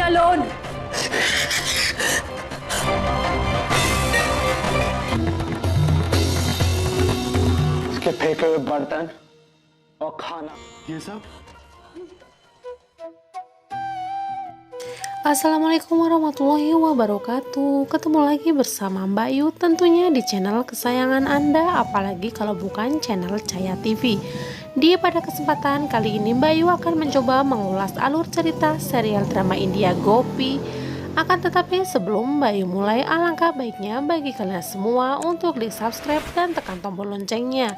alone. इसके फेंके हुए बर्तन और खाना ये सब। Assalamualaikum warahmatullahi wabarakatuh. Ketemu lagi bersama Mbak Yu tentunya di channel kesayangan Anda, apalagi kalau bukan channel Cahaya TV. Pada kesempatan kali ini Mbak Yu akan mencoba mengulas alur cerita serial drama India Gopi. Akan tetapi sebelum Mbak Yu mulai, alangkah baiknya bagi kalian semua untuk di subscribe dan tekan tombol loncengnya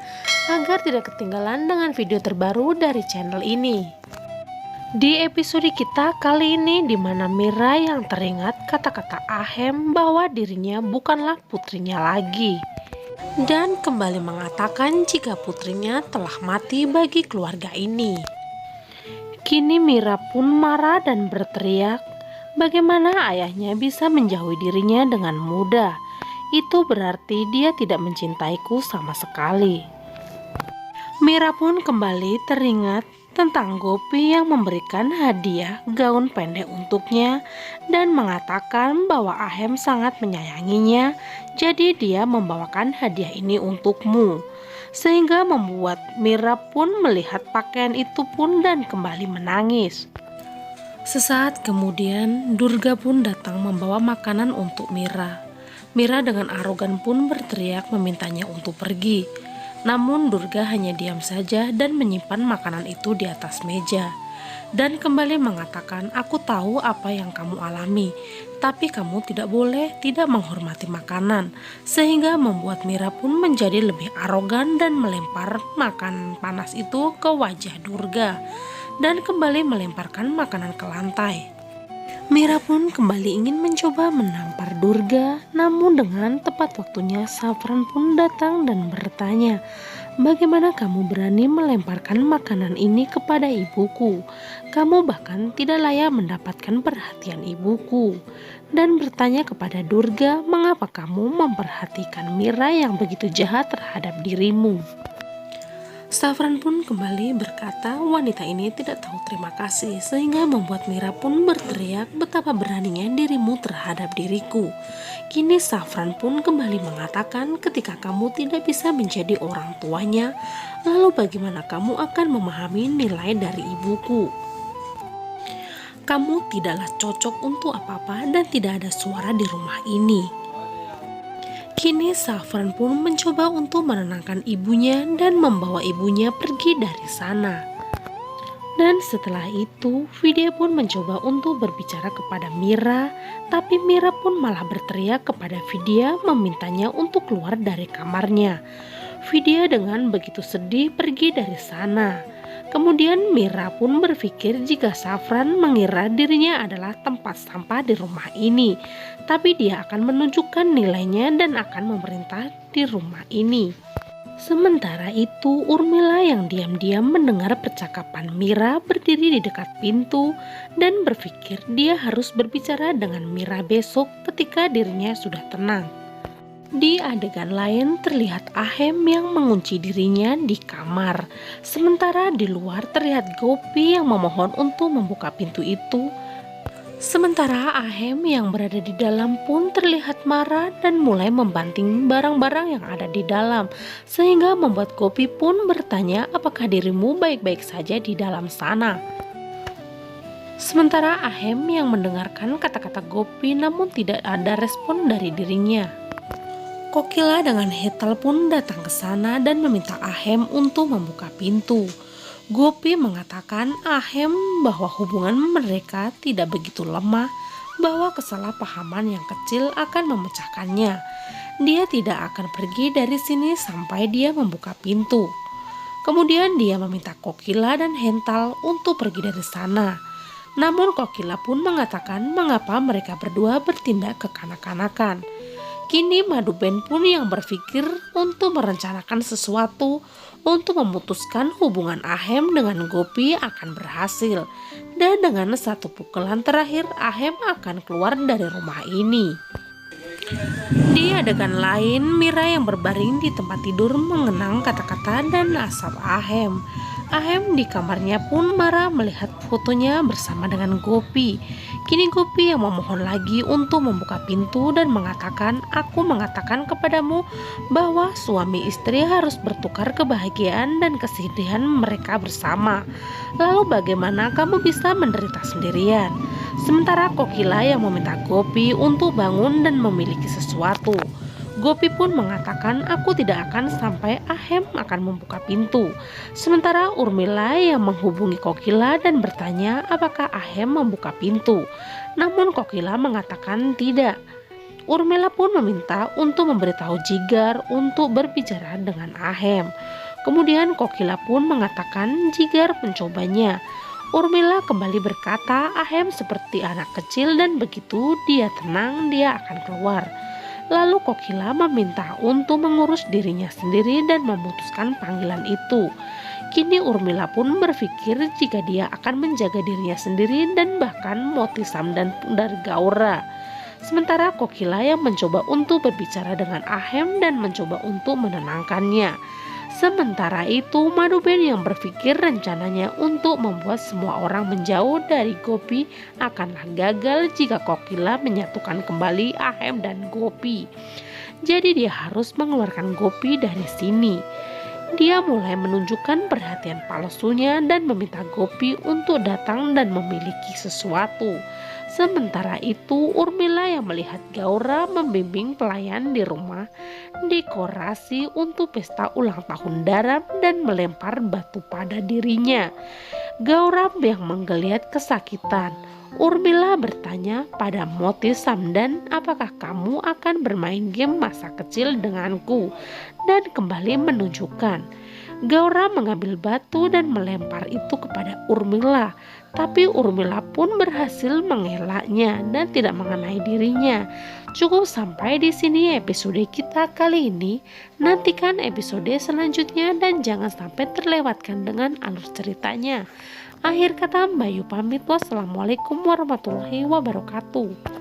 agar tidak ketinggalan dengan video terbaru dari channel ini. Di episode kita kali ini, di mana Mira yang teringat kata-kata Ahem bahwa dirinya bukanlah putrinya lagi, dan kembali mengatakan jika putrinya telah mati bagi keluarga ini. Kini Mira pun marah dan berteriak, bagaimana ayahnya bisa menjauhi dirinya dengan mudah? Itu berarti dia tidak mencintaiku sama sekali. Mira pun kembali teringat tentang Gopi yang memberikan hadiah gaun pendek untuknya dan mengatakan bahwa Ahem sangat menyayanginya, jadi dia membawakan hadiah ini untukmu. Sehingga membuat Mira pun melihat pakaian itu pun dan kembali menangis. Sesaat kemudian Durga pun datang membawa makanan untuk Mira. Mira dengan arogan pun berteriak memintanya untuk pergi. Namun Durga hanya diam saja dan menyimpan makanan itu di atas meja. Dan kembali mengatakan, aku tahu apa yang kamu alami, tapi kamu tidak boleh tidak menghormati makanan. Sehingga membuat Mira pun menjadi lebih arogan dan melempar makanan panas itu ke wajah Durga. Dan kembali melemparkan makanan ke lantai. Mira pun kembali ingin mencoba menampar Durga, namun dengan tepat waktunya Safran pun datang dan bertanya, bagaimana kamu berani melemparkan makanan ini kepada ibuku? Kamu bahkan tidak layak mendapatkan perhatian ibuku. Dan bertanya kepada Durga, mengapa kamu memperhatikan Mira yang begitu jahat terhadap dirimu? Safran pun kembali berkata wanita ini tidak tahu terima kasih, sehingga membuat Mira pun berteriak, betapa beraninya dirimu terhadap diriku. Kini Safran pun kembali mengatakan, ketika kamu tidak bisa menjadi orang tuanya, lalu bagaimana kamu akan memahami nilai dari ibuku? Kamu tidaklah cocok untuk apa-apa dan tidak ada suara di rumah ini. Kini Safran pun mencoba untuk menenangkan ibunya dan membawa ibunya pergi dari sana. Dan setelah itu, Vidya pun mencoba untuk berbicara kepada Mira, tapi Mira pun malah berteriak kepada Vidya memintanya untuk keluar dari kamarnya. Vidya dengan begitu sedih pergi dari sana. Kemudian Mira pun berpikir jika Safran mengira dirinya adalah tempat sampah di rumah ini, tapi dia akan menunjukkan nilainya dan akan memerintah di rumah ini. Sementara itu Urmila yang diam-diam mendengar percakapan Mira berdiri di dekat pintu dan berpikir dia harus berbicara dengan Mira besok ketika dirinya sudah tenang. Di adegan lain terlihat Ahem yang mengunci dirinya di kamar. Sementara di luar terlihat Gopi yang memohon untuk membuka pintu itu. Sementara Ahem yang berada di dalam pun terlihat marah dan mulai membanting barang-barang yang ada di dalam. Sehingga membuat Gopi pun bertanya, apakah dirimu baik-baik saja di dalam sana? Sementara Ahem yang mendengarkan kata-kata Gopi namun tidak ada respon dari dirinya. Kokila dengan Hetal pun datang ke sana dan meminta Ahem untuk membuka pintu. Gopi mengatakan Ahem bahwa hubungan mereka tidak begitu lemah, bahwa kesalahpahaman yang kecil akan memecahkannya. Dia tidak akan pergi dari sini sampai dia membuka pintu. Kemudian dia meminta Kokila dan Hetal untuk pergi dari sana. Namun Kokila pun mengatakan mengapa mereka berdua bertindak kekanak-kanakan. Kini Madhuben pun yang berpikir untuk merencanakan sesuatu untuk memutuskan hubungan Ahem dengan Gopi akan berhasil. Dan dengan satu pukulan terakhir Ahem akan keluar dari rumah ini. Di adegan lain Mira yang berbaring di tempat tidur mengenang kata-kata dan asap Ahem. Ahem di kamarnya pun marah melihat fotonya bersama dengan Gopi. Kini Gopi yang memohon lagi untuk membuka pintu dan mengatakan, "Aku mengatakan kepadamu bahwa suami istri harus bertukar kebahagiaan dan kesedihan mereka bersama. Lalu bagaimana kamu bisa menderita sendirian?" Sementara Kokila yang meminta Gopi untuk bangun dan memiliki sesuatu. Gopi pun mengatakan, "Aku tidak akan sampai Ahem akan membuka pintu." Sementara Urmila yang menghubungi Kokila dan bertanya apakah Ahem membuka pintu. Namun Kokila mengatakan tidak. Urmila pun meminta untuk memberitahu Jigar untuk berbicara dengan Ahem. Kemudian Kokila pun mengatakan Jigar mencobanya. Urmila kembali berkata Ahem seperti anak kecil dan begitu dia tenang dia akan keluar. Lalu Kokila meminta untuk mengurus dirinya sendiri dan memutuskan panggilan itu. Kini Urmila pun berpikir jika dia akan menjaga dirinya sendiri dan bahkan Motisam dan dari Gaura. Sementara Kokila yang mencoba untuk berbicara dengan Ahem dan mencoba untuk menenangkannya. Sementara itu Maduben yang berpikir rencananya untuk membuat semua orang menjauh dari Gopi akanlah gagal jika Kokila menyatukan kembali Ahem dan Gopi. Jadi dia harus mengeluarkan Gopi dari sini. Dia mulai menunjukkan perhatian palsunya dan meminta Gopi untuk datang dan memiliki sesuatu. Sementara itu Urmila yang melihat Gaura membimbing pelayan di rumah dekorasi untuk pesta ulang tahun Daram dan melempar batu pada dirinya. Gaura yang menggeliat kesakitan. Urmila bertanya pada Moti Samdan, "Apakah kamu akan bermain game masa kecil denganku?" Dan kembali menunjukkan. Gaura mengambil batu dan melempar itu kepada Urmila, tapi Urmila pun berhasil mengelaknya dan tidak mengenai dirinya. Cukup sampai di sini episode kita kali ini. Nantikan episode selanjutnya dan jangan sampai terlewatkan dengan alur ceritanya. Akhir kata Mbak Yu pamit. Wassalamualaikum warahmatullahi wabarakatuh.